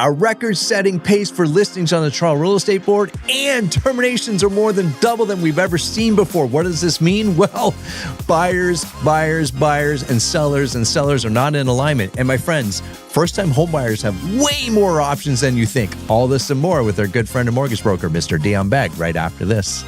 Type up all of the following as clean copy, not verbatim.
a record-setting pace for listings on the Toronto Real Estate Board, and terminations are more than double than we've ever seen before. What does this mean? Well, buyers, and sellers are not in alignment. And my friends, first-time homebuyers have way more options than you think. All this and more with our good friend and mortgage broker, Mr. Dion Beg, right after this.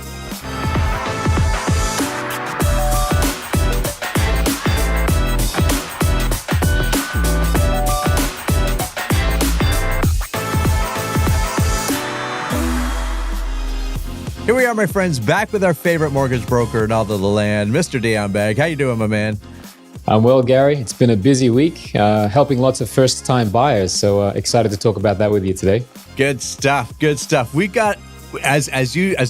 Here we are, my friends, back with our favorite mortgage broker in all of the land, Mr. Dion Beg. How you doing, my man? I'm well, Gary. It's been a busy week, helping lots of first-time buyers. So excited to talk about that with you today. Good stuff. Good stuff. We got, as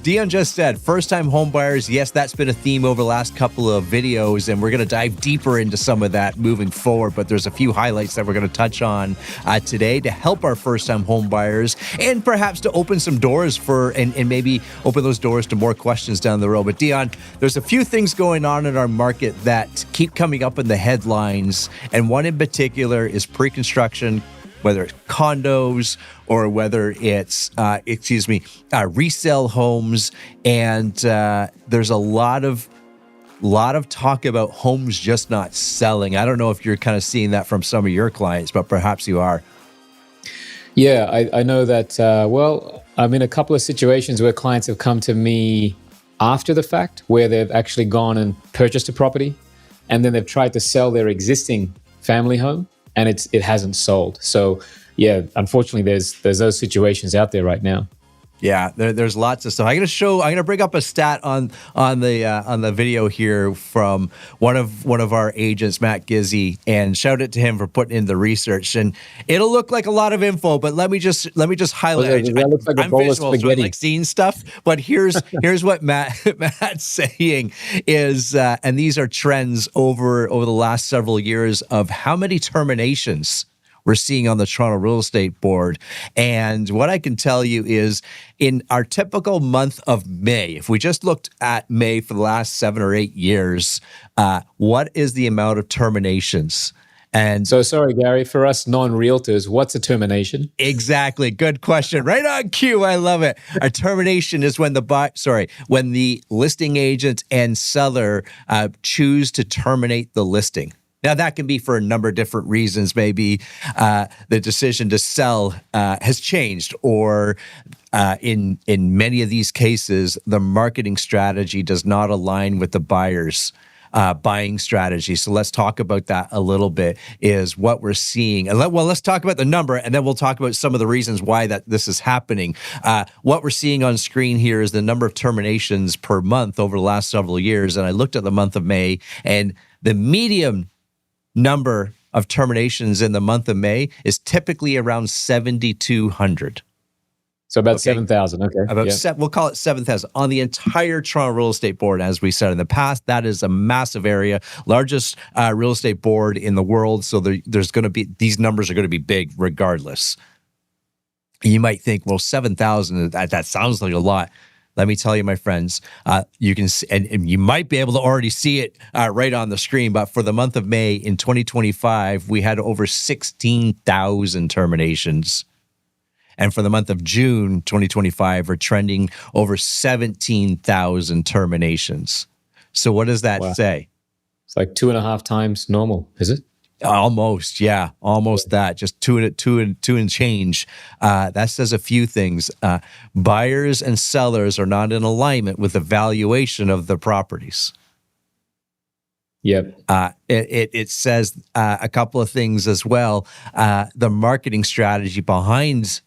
Dion just said, first-time home buyers. Yes, that's been a theme over the last couple of videos, and we're going to dive deeper into some of that moving forward. But there's a few highlights that we're going to touch on today to help our first-time home buyers, and perhaps to open some doors for, and maybe open those doors to more questions down the road. But Dion, there's a few things going on in our market that keep coming up in the headlines, and one in particular is pre-construction, whether it's condos or whether it's, resale homes. And there's a lot of talk about homes just not selling. I don't know if you're kind of seeing that from some of your clients, but perhaps you are. Yeah, I know that, I'm in a couple of situations where clients have come to me after the fact, where they've actually gone and purchased a property, and then they've tried to sell their existing family home, and it hasn't sold. So yeah, unfortunately, there's those situations out there right now. Yeah, there's lots of stuff. I'm going to bring up a stat on the video here from one of our agents, Matt Gizzy, and shout out to him for putting in the research. And it'll look like a lot of info, but let me just highlight. That looks like a bowl of spaghetti. So I like seeing stuff, but here's what Matt's saying is, and these are trends over the last several years of how many terminations we're seeing on the Toronto Real Estate Board. And what I can tell you is in our typical month of May, if we just looked at May for the last 7 or 8 years, what is the amount of terminations? And so, sorry, Gary, for us non-realtors, what's a termination? Exactly. Good question. Right on cue. I love it. A termination is when when the listing agent and seller choose to terminate the listing. Now, that can be for a number of different reasons. Maybe the decision to sell has changed, or in many of these cases, the marketing strategy does not align with the buyer's buying strategy. So let's talk about that a little bit, is what we're seeing. And let's talk about the number, and then we'll talk about some of the reasons why this is happening. What we're seeing on screen here is the number of terminations per month over the last several years. And I looked at the month of May, and the median number of terminations in the month of May is typically around 7,200. So about 7,000. Okay. We'll call it 7,000 on the entire Toronto Real Estate Board. As we said in the past, that is a massive area, largest real estate board in the world. So there's going to be, these numbers are going to be big regardless. You might think, well, 7,000, that sounds like a lot. Let me tell you, my friends, you can see, and you might be able to already see it right on the screen, but for the month of May in 2025, we had over 16,000 terminations. And for the month of June 2025, we're trending over 17,000 terminations. So what does that say? It's like 2.5 times normal, is it? Almost, yeah, almost that. Just two and change. That says a few things. Buyers and sellers are not in alignment with the valuation of the properties. Yep. It says a couple of things as well. The marketing strategy behind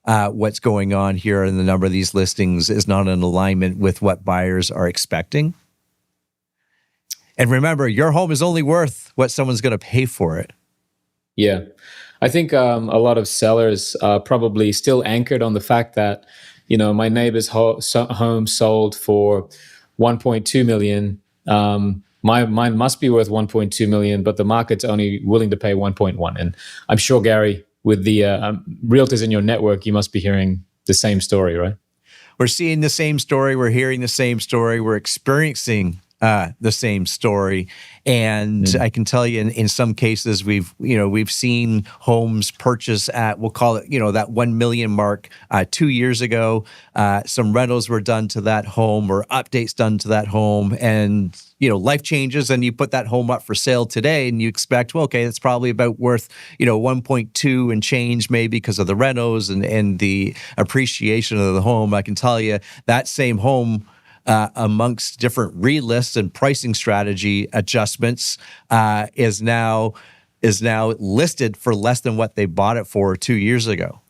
what's going on here in the number of these listings is not in alignment with what buyers are expecting. And remember, your home is only worth what someone's going to pay for it. Yeah. I think a lot of sellers are probably still anchored on the fact that, my neighbor's home sold for 1.2 million. Mine must be worth 1.2 million, but the market's only willing to pay 1.1. And I'm sure, Gary, with the realtors in your network, you must be hearing the same story, right? We're seeing the same story. We're hearing the same story. We're experiencing the same story. And I can tell you in some cases we've seen homes purchase at, we'll call it, that 1 million mark 2 years ago. Some rentals were done to that home or updates done to that home, and life changes and you put that home up for sale today and you expect, well, okay, it's probably about worth 1.2 and change maybe because of the renos and the appreciation of the home. I can tell you that same home, amongst different relists and pricing strategy adjustments, is now listed for less than what they bought it for 2 years ago.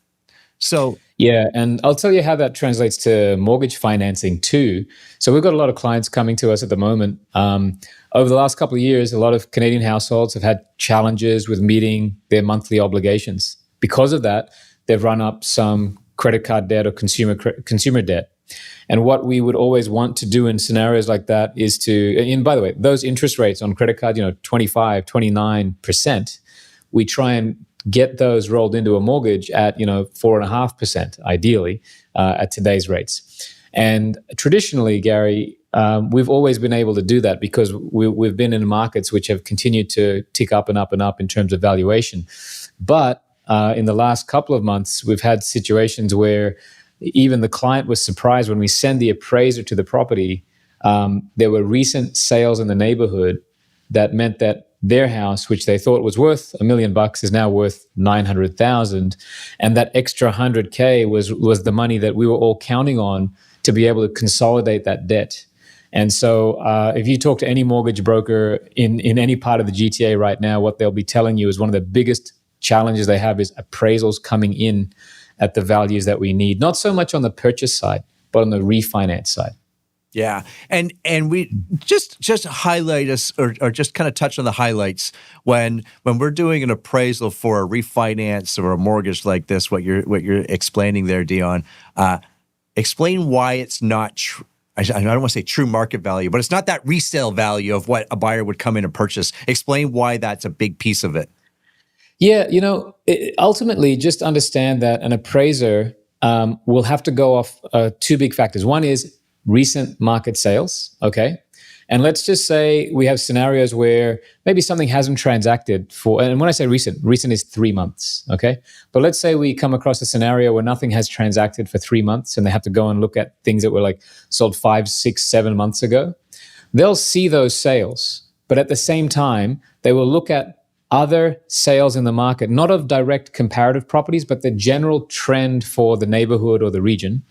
So yeah, and I'll tell you how that translates to mortgage financing too. So we've got a lot of clients coming to us at the moment. Over the last couple of years, a lot of Canadian households have had challenges with meeting their monthly obligations. Because of that, they've run up some credit card debt or consumer debt. And what we would always want to do in scenarios like that is and by the way, those interest rates on credit card, 25, 29%, we try and get those rolled into a mortgage at, 4.5%, ideally, at today's rates. And traditionally, Gary, we've always been able to do that because we've been in markets which have continued to tick up and up and up in terms of valuation. But in the last couple of months, we've had situations where even the client was surprised when we send the appraiser to the property. There were recent sales in the neighborhood that meant that their house, which they thought was worth $1 million, is now worth $900,000, and that extra $100K was the money that we were all counting on to be able to consolidate that debt. And so, if you talk to any mortgage broker in any part of the GTA right now, what they'll be telling you is one of the biggest challenges they have is appraisals coming in at the values that we need, not so much on the purchase side, but on the refinance side. Yeah. And we just highlight us or just kind of touch on the highlights when we're doing an appraisal for a refinance or a mortgage like this, what you're explaining there, Dion. Explain why it's not I don't want to say true market value, but it's not that resale value of what a buyer would come in and purchase. Explain why that's a big piece of it. Yeah, ultimately, just understand that an appraiser will have to go off two big factors. One is recent market sales, okay? And let's just say we have scenarios where maybe something hasn't transacted and when I say recent is 3 months, okay? But let's say we come across a scenario where nothing has transacted for 3 months and they have to go and look at things that were like sold 5, 6, 7 months ago. They'll see those sales, but at the same time, they will look at other sales in the market, not of direct comparative properties, but the general trend for the neighborhood or the region.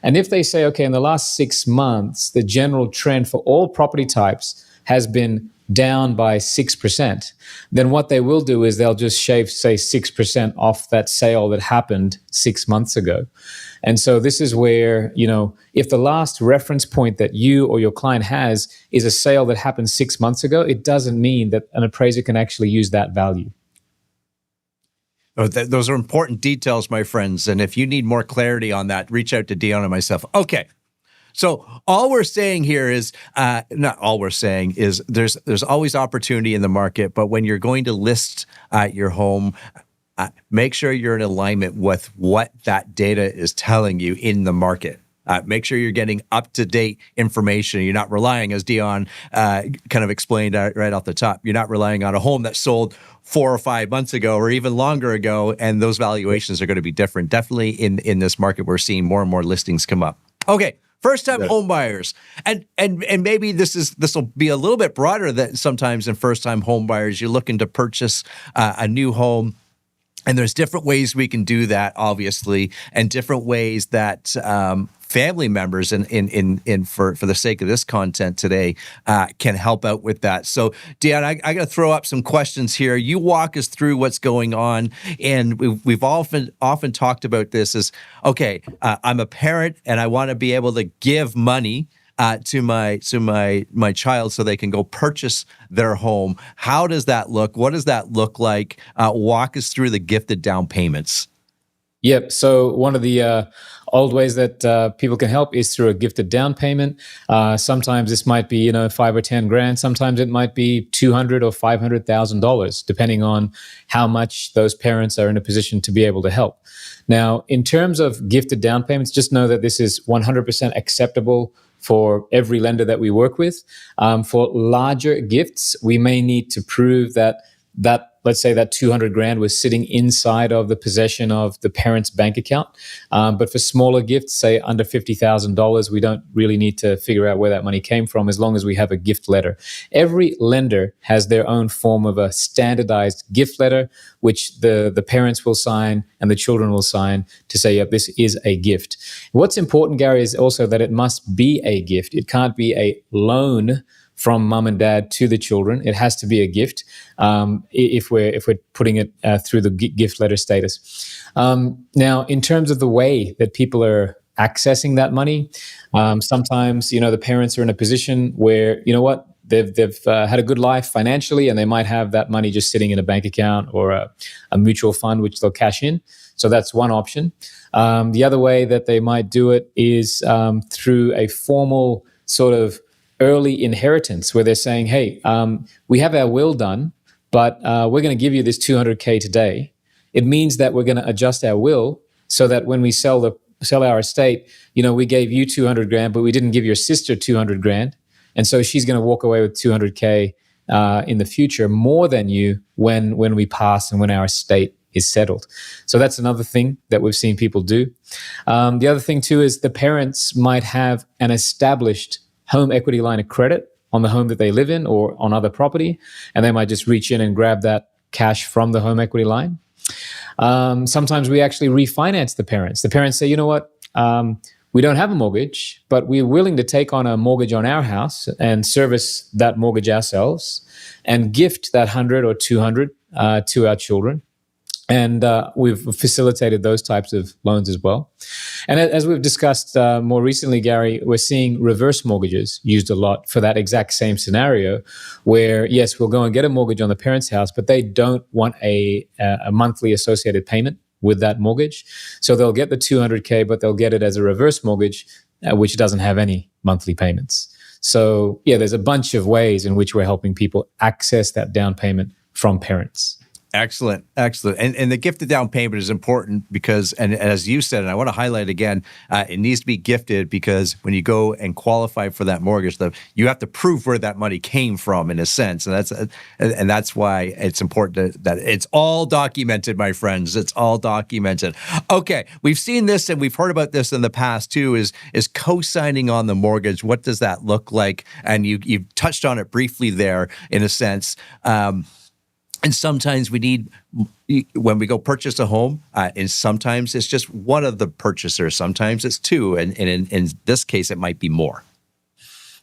And if they say, okay, in the last 6 months, the general trend for all property types has been down by 6%, then what they will do is they'll just shave, say, 6% off that sale that happened 6 months ago. And so this is where, if the last reference point that you or your client has is a sale that happened 6 months ago, it doesn't mean that an appraiser can actually use that value. Oh, those are important details, my friends. And if you need more clarity on that, reach out to Dion and myself. Okay. So all we're saying here is, not all we're saying is there's always opportunity in the market, but when you're going to list your home, make sure you're in alignment with what that data is telling you in the market. Make sure you're getting up-to-date information. You're not relying, as Dion kind of explained right off the top, you're not relying on a home that sold 4 or 5 months ago or even longer ago, and those valuations are going to be different. Definitely in this market, we're seeing more and more listings come up. Okay. First-time home buyers, and maybe this will be a little bit broader than sometimes in first-time home buyers. You're looking to purchase a new home, and there's different ways we can do that, obviously, and different ways that family members in for the sake of this content today can help out with that. So, Dion, I got to throw up some questions here. You walk us through what's going on, and we've often talked about this as, okay, I'm a parent and I want to be able to give money to my child so they can go purchase their home. How does that look? What does that look like? Walk us through the gifted down payments. Yep. So one of the Old ways that people can help is through a gifted down payment. Sometimes this might be, 5 or 10 grand. Sometimes it might be $200,000 or $500,000, depending on how much those parents are in a position to be able to help. Now, in terms of gifted down payments, just know that this is 100% acceptable for every lender that we work with. For larger gifts, we may need to prove that let's say that 200 grand was sitting inside of the possession of the parent's bank account. But for smaller gifts, say under $50,000, we don't really need to figure out where that money came from as long as we have a gift letter. Every lender has their own form of a standardized gift letter, which the parents will sign and the children will sign to say, yep, this is a gift. What's important, Gary, is also that it must be a gift. It can't be a loan from mum and dad to the children. It has to be a gift if we're putting it through the gift letter status. Now, in terms of the way that people are accessing that money, sometimes the parents are in a position where they've had a good life financially, and they might have that money just sitting in a bank account or a mutual fund which they'll cash in. So that's one option. The other way that they might do it is through a formal sort of early inheritance, where they're saying, hey, we have our will done, but we're going to give you this $200K today. It means that we're going to adjust our will so that when we sell our estate, we gave you 200 grand, but we didn't give your sister 200 grand. And so she's going to walk away with 200K in the future, more than you when we pass and when our estate is settled. So that's another thing that we've seen people do. The other thing too is the parents might have an established home equity line of credit on the home that they live in or on other property, and they might just reach in and grab that cash from the home equity line. Sometimes we actually refinance the parents. The parents say, you know what, we don't have a mortgage, but we're willing to take on a mortgage on our house and service that mortgage ourselves and gift that 100 or 200 to our children. And we've facilitated those types of loans as well. And as we've discussed more recently, Gary, we're seeing reverse mortgages used a lot for that exact same scenario where, yes, we'll go and get a mortgage on the parents' house, but they don't want a monthly associated payment with that mortgage. So they'll get the 200K, but they'll get it as a reverse mortgage, which doesn't have any monthly payments. So, yeah, there's a bunch of ways in which we're helping people access that down payment from parents. Excellent. And the gifted down payment is important because, and as you said, and I want to highlight again, it needs to be gifted because when you go and qualify for that mortgage, you have to prove where that money came from in a sense. And that's why it's important that it's all documented, my friends. It's all documented. Okay. We've seen this and we've heard about this in the past too, is co-signing on the mortgage. What does that look like? And you touched on it briefly there in a sense. And sometimes we need, when we go purchase a home, and sometimes it's just one of the purchasers, sometimes it's two, and in this case, it might be more.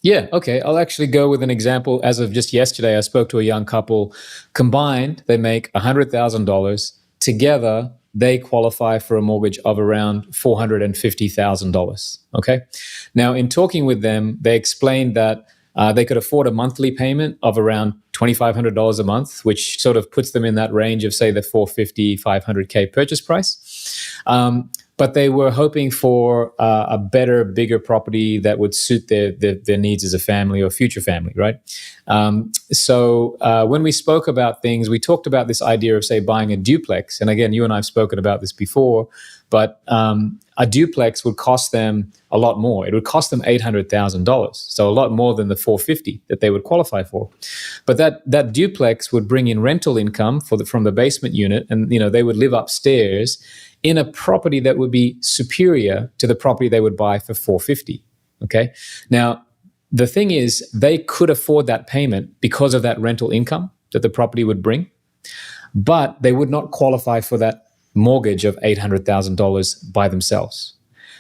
Yeah, okay. I'll actually go with an example. As of just yesterday, I spoke to a young couple. Combined, they make $100,000. Together, they qualify for a mortgage of around $450,000, okay? Now, in talking with them, they explained that they could afford a monthly payment of around $2,500 a month, which sort of puts them in that range of, say, the $450,000, $500K purchase price. But they were hoping for a better, bigger property that would suit their needs as a family or future family, right? So when we spoke about things, we talked about this idea of, say, buying a duplex. And again, you and I have spoken about this before, but a duplex would cost them a lot more. It would cost them $800,000, so a lot more than the $450,000 that they would qualify for. But that duplex would bring in rental income from the basement unit, and they would live upstairs in a property that would be superior to the property they would buy for $450,000. Okay, now the thing is, they could afford that payment because of that rental income that the property would bring, but they would not qualify for that mortgage of $800,000 by themselves.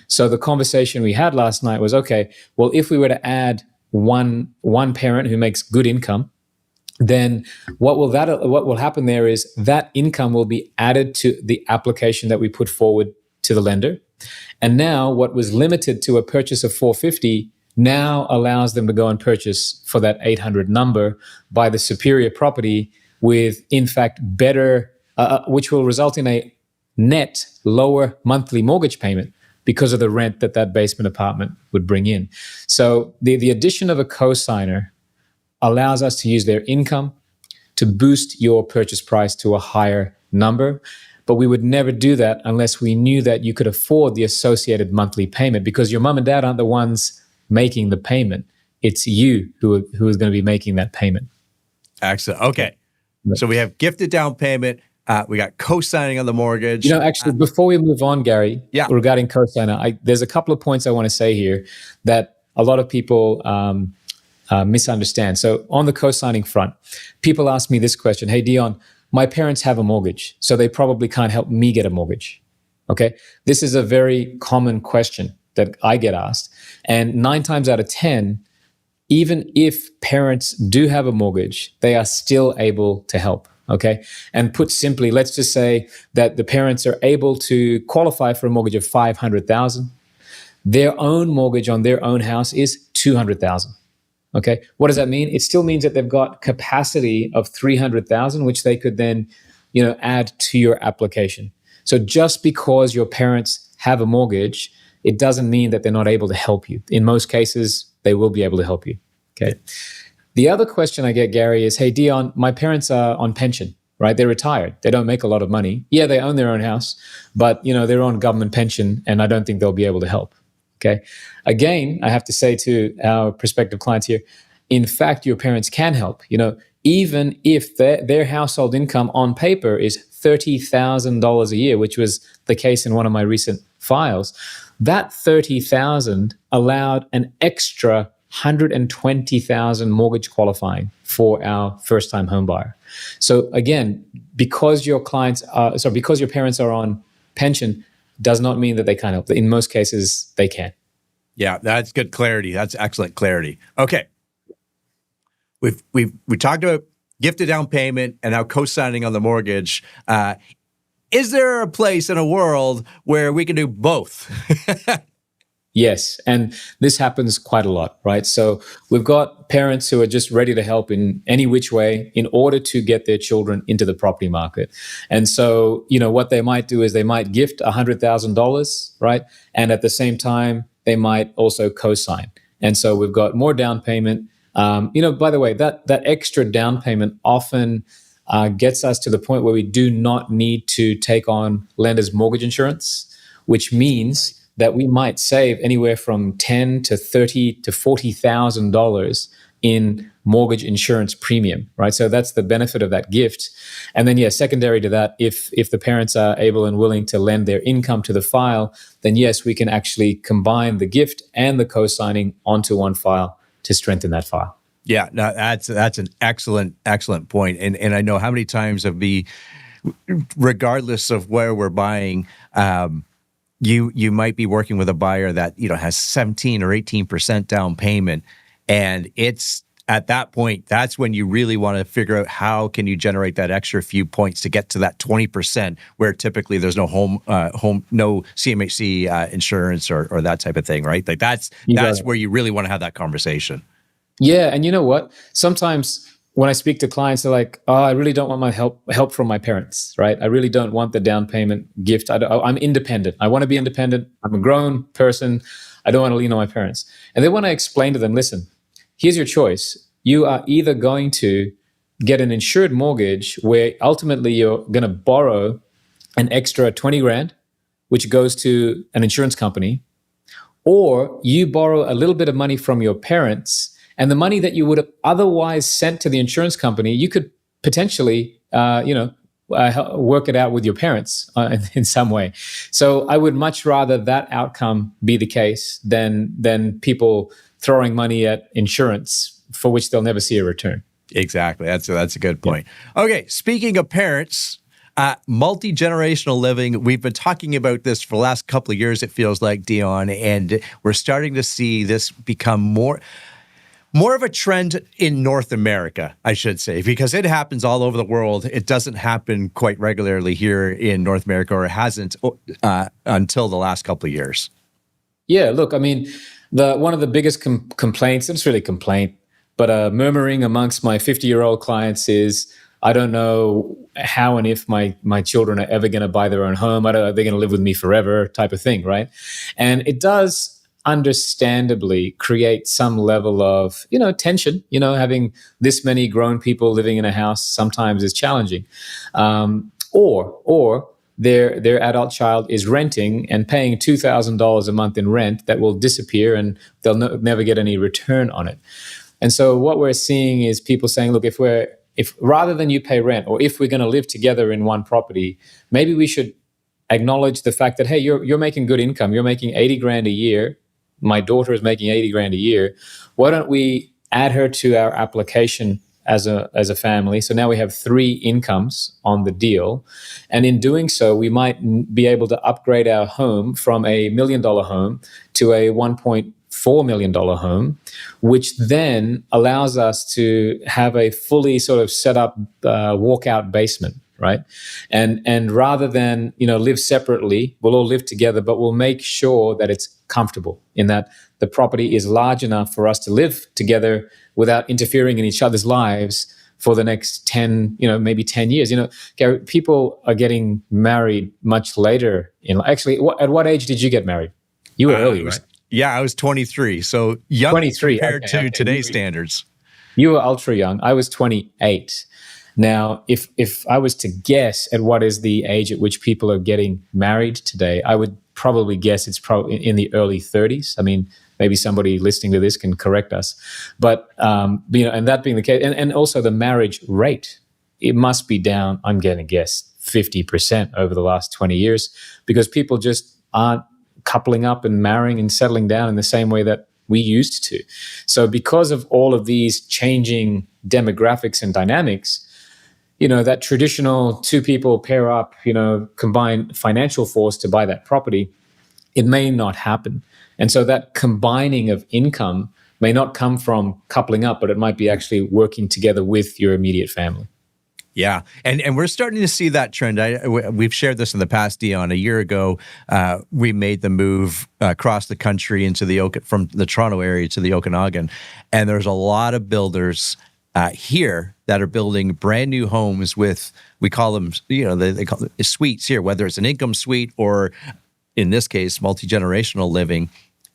So the conversation we had last night was, okay, well, if we were to add one parent who makes good income, then what will happen there is that income will be added to the application that we put forward to the lender. And now what was limited to a purchase of $450,000 now allows them to go and purchase for that $800,000 number, buy the superior property with, in fact, better, which will result in a net lower monthly mortgage payment, because of the rent that that basement apartment would bring in. So the addition of a co-signer allows us to use their income to boost your purchase price to a higher number. But we would never do that unless we knew that you could afford the associated monthly payment, because your mom and dad aren't the ones making the payment. It's you who is going to be making that payment. Excellent. Okay. So we have gifted down payment. We got co-signing on the mortgage. You know, actually, before we move on, Gary, regarding co-signer, there's a couple of points I want to say here that a lot of people misunderstand. So on the co-signing front, people ask me this question: hey, Dion, my parents have a mortgage, so they probably can't help me get a mortgage. Okay. This is a very common question that I get asked. And 9 times out of 10, even if parents do have a mortgage, they are still able to help. Okay. And put simply, let's just say that the parents are able to qualify for a mortgage of $500,000. Their own mortgage on their own house is $200,000. Okay. What does that mean? It still means that they've got capacity of $300,000, which they could then, add to your application. So just because your parents have a mortgage, it doesn't mean that they're not able to help you. In most cases, they will be able to help you. Okay. The other question I get, Gary, is, hey, Dion, my parents are on pension, right? They're retired. They don't make a lot of money. Yeah, they own their own house, but, they're on government pension, and I don't think they'll be able to help. Okay. Again, I have to say to our prospective clients here, in fact, your parents can help. Even if their household income on paper is $30,000 a year, which was the case in one of my recent files, that $30,000 allowed an extra $120,000 mortgage qualifying for our first-time home buyer. So again, because your parents are on pension, does not mean that they can't help. In most cases, they can. Yeah, that's good clarity. That's excellent clarity. Okay, we talked about gifted down payment and now co-signing on the mortgage. Is there a place in a world where we can do both? Yes, and this happens quite a lot, right? So we've got parents who are just ready to help in any which way in order to get their children into the property market. And so, what they might do is they might gift $100,000, right? And at the same time, they might also co-sign. And so we've got more down payment. By the way, that extra down payment often gets us to the point where we do not need to take on lender's mortgage insurance, which means that we might save anywhere from $10,000 to $30,000 to $40,000 in mortgage insurance premium, right? So that's the benefit of that gift. And then, secondary to that, if the parents are able and willing to lend their income to the file, then yes, we can actually combine the gift and the co-signing onto one file to strengthen that file. Yeah, no, that's an excellent point. And I know how many times regardless of where we're buying, you might be working with a buyer that has 17 or 18% down payment, and it's at that point that's when you really want to figure out how can you generate that extra few points to get to that 20%, where typically there's no no CMHC insurance or that type of thing, right? Like that's where you really want to have that conversation. Yeah, and you know what? Sometimes when I speak to clients, they're like, "Oh, I really don't want my help from my parents, right? I really don't want the down payment gift. I'm independent. I want to be independent. I'm a grown person. I don't want to lean on my parents." And then when I explain to them, listen, here's your choice. You are either going to get an insured mortgage where ultimately you're going to borrow an extra 20 grand, which goes to an insurance company, or you borrow a little bit of money from your parents, and the money that you would have otherwise sent to the insurance company, you could potentially, work it out with your parents in some way. So I would much rather that outcome be the case than people throwing money at insurance for which they'll never see a return. Exactly. That's a good point. Yeah. Okay. Speaking of parents, multi-generational living, we've been talking about this for the last couple of years, it feels like, Dion, and we're starting to see this become more of a trend in North America, I should say, because it happens all over the world. It doesn't happen quite regularly here in North America, or it hasn't until the last couple of years. Yeah, look, I mean, one of the biggest complaints, it's really a complaint, but murmuring amongst my 50-year-old clients is, I don't know how and if my children are ever going to buy their own home. I don't know, are they going to live with me forever, type of thing, right? And it does understandably create some level of, tension. Having this many grown people living in a house sometimes is challenging. Or their adult child is renting and paying $2,000 a month in rent that will disappear, and they'll never get any return on it. And so what we're seeing is people saying, look, if rather than you pay rent, or if we're going to live together in one property, maybe we should acknowledge the fact that, hey, you're making good income. You're making 80 grand a year. My daughter is making 80 grand a year. Why don't we add her to our application as a family? So now we have 3 incomes on the deal. And in doing so, we might be able to upgrade our home from a $1 million home to a $1.4 million home, which then allows us to have a fully sort of set up walkout basement, right? And rather than, live separately, we'll all live together, but we'll make sure that it's comfortable, in that the property is large enough for us to live together without interfering in each other's lives for the next 10, maybe 10 years. Gary, people are getting married much later actually, at what age did you get married? You were early, right? Yeah, I was 23. So young 23 compared to today's standards. You were ultra young. I was 28. Now, if I was to guess at what is the age at which people are getting married today, I would probably guess it's probably in the early 30s. I mean, maybe somebody listening to this can correct us. But, and that being the case, and also the marriage rate, it must be down, I'm going to guess, 50% over the last 20 years, because people just aren't coupling up and marrying and settling down in the same way that we used to. So because of all of these changing demographics and dynamics, that traditional 2 people pair up, combine financial force to buy that property, it may not happen. And so that combining of income may not come from coupling up, but it might be actually working together with your immediate family. Yeah, and we're starting to see that trend. We've shared this in the past, Dion. A year ago, we made the move across the country from the Toronto area to the Okanagan, and there's a lot of builders here that are building brand new homes with, we call them, they call it suites here, whether it's an income suite or, in this case, multi-generational living,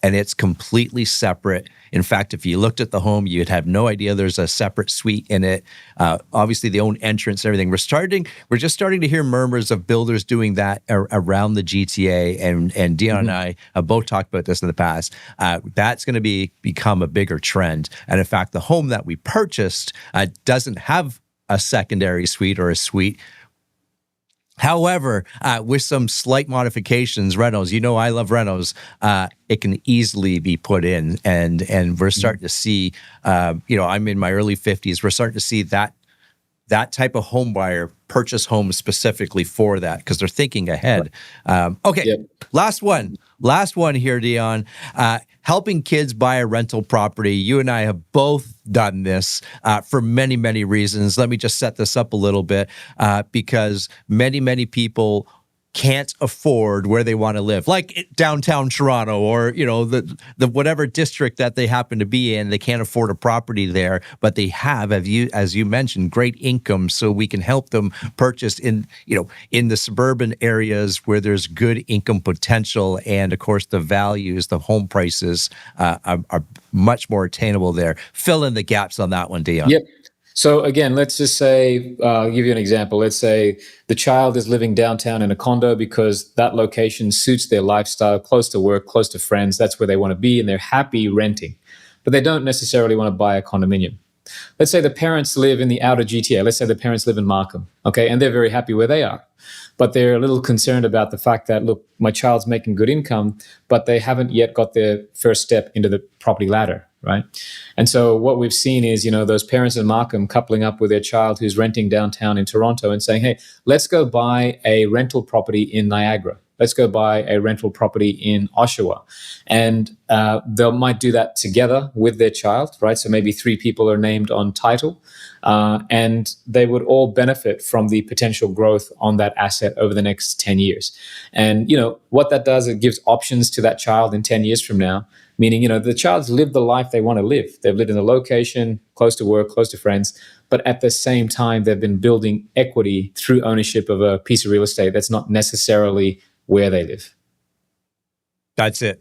and it's completely separate. In fact, if you looked at the home, you'd have no idea there's a separate suite in it. Obviously, the own entrance, everything. We're just starting to hear murmurs of builders doing that around the GTA, and Dion and I have both talked about this in the past. That's going to become a bigger trend. And in fact, the home that we purchased doesn't have a secondary suite or a suite. However, with some slight modifications, renos, I love renos, it can easily be put in. And we're starting to see, I'm in my early 50s, we're starting to see that type of home buyer purchase homes specifically for that, because they're thinking ahead. Okay, yep. Last one here, Dion. Helping kids buy a rental property. You and I have both done this for many, many reasons. Let me just set this up a little bit, because many, many people can't afford where they want to live, like downtown Toronto, or the whatever district that they happen to be in. They can't afford a property there, but they have, as you mentioned, great income, so we can help them purchase in the suburban areas where there's good income potential, and of course the values, the home prices are much more attainable there. Fill in the gaps on that one, Dion. Yep. So again, let's just say, I'll give you an example. Let's say the child is living downtown in a condo because that location suits their lifestyle, close to work, close to friends. That's where they want to be, and they're happy renting. But they don't necessarily want to buy a condominium. Let's say the parents live in the outer GTA. Let's say the parents live in Markham, okay, and they're very happy where they are. But they're a little concerned about the fact that, look, my child's making good income, but they haven't yet got their first step into the property ladder, right? And so what we've seen is, those parents in Markham coupling up with their child who's renting downtown in Toronto and saying, hey, let's go buy a rental property in Niagara. Let's go buy a rental property in Oshawa. And they might do that together with their child, right? So maybe 3 people are named on title, and they would all benefit from the potential growth on that asset over the next 10 years. And, what that does, it gives options to that child in 10 years from now, meaning, the child's lived the life they want to live. They've lived in a location, close to work, close to friends, but at the same time, they've been building equity through ownership of a piece of real estate that's not necessarily where they live. That's it.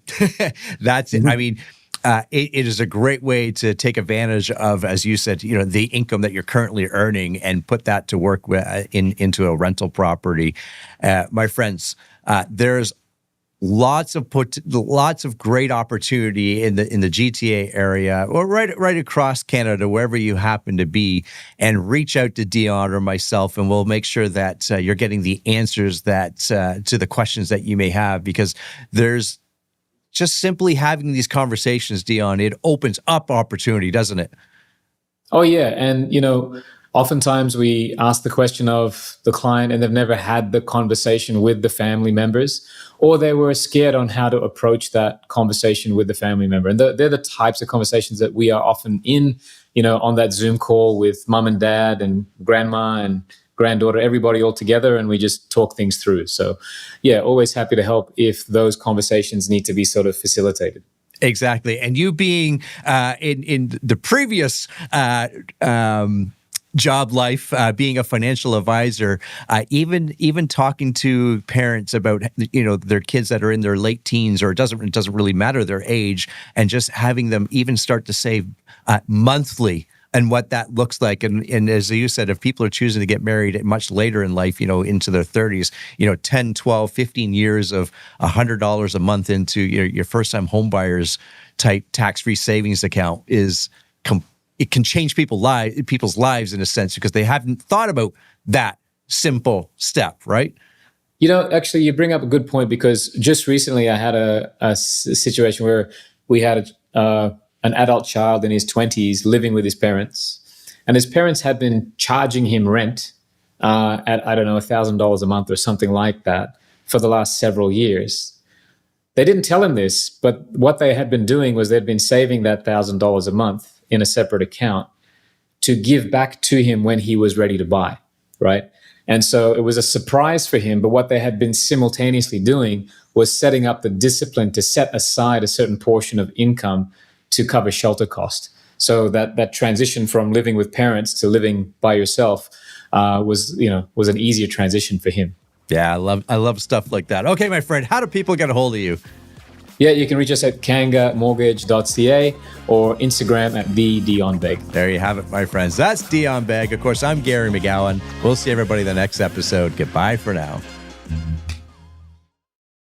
That's it. I mean, it is a great way to take advantage of, as you said, the income that you're currently earning and put that to work into a rental property. My friends, there's lots of great opportunity in the GTA area, or right across Canada, wherever you happen to be, and reach out to Dion or myself, and we'll make sure that you're getting the answers that to the questions that you may have, because there's just simply having these conversations, Dion, it opens up opportunity, doesn't it? Oh yeah, and oftentimes we ask the question of the client and they've never had the conversation with the family members, or they were scared on how to approach that conversation with the family member. And they're the types of conversations that we are often in, on that Zoom call with mom and dad and grandma and granddaughter, everybody all together, and we just talk things through. So yeah, always happy to help if those conversations need to be sort of facilitated. Exactly. And you being in the previous job life, being a financial advisor, even talking to parents about their kids that are in their late teens, or it doesn't really matter their age, and just having them even start to save monthly, and what that looks like. And as you said, if people are choosing to get married much later in life, into their 30s, 10, 12, 15 years of $100 a month into your first-time homebuyers type tax-free savings account it can change people's lives in a sense, because they haven't thought about that simple step, right? Actually, you bring up a good point, because just recently I had a situation where we had an adult child in his 20s living with his parents, and his parents had been charging him rent at, I don't know, $1,000 a month or something like that for the last several years. They didn't tell him this, but what they had been doing was they'd been saving that $1,000 a month in a separate account to give back to him when he was ready to buy, right? And so it was a surprise for him, but what they had been simultaneously doing was setting up the discipline to set aside a certain portion of income to cover shelter cost. So that transition from living with parents to living by yourself was an easier transition for him. Yeah, I love stuff like that. Okay, my friend, how do people get a hold of you? Yeah, you can reach us at kangamortgage.ca or Instagram at Dion Beg. There you have it, my friends. That's Dion Beg. Of course, I'm Gary McGowan. We'll see everybody in the next episode. Goodbye for now.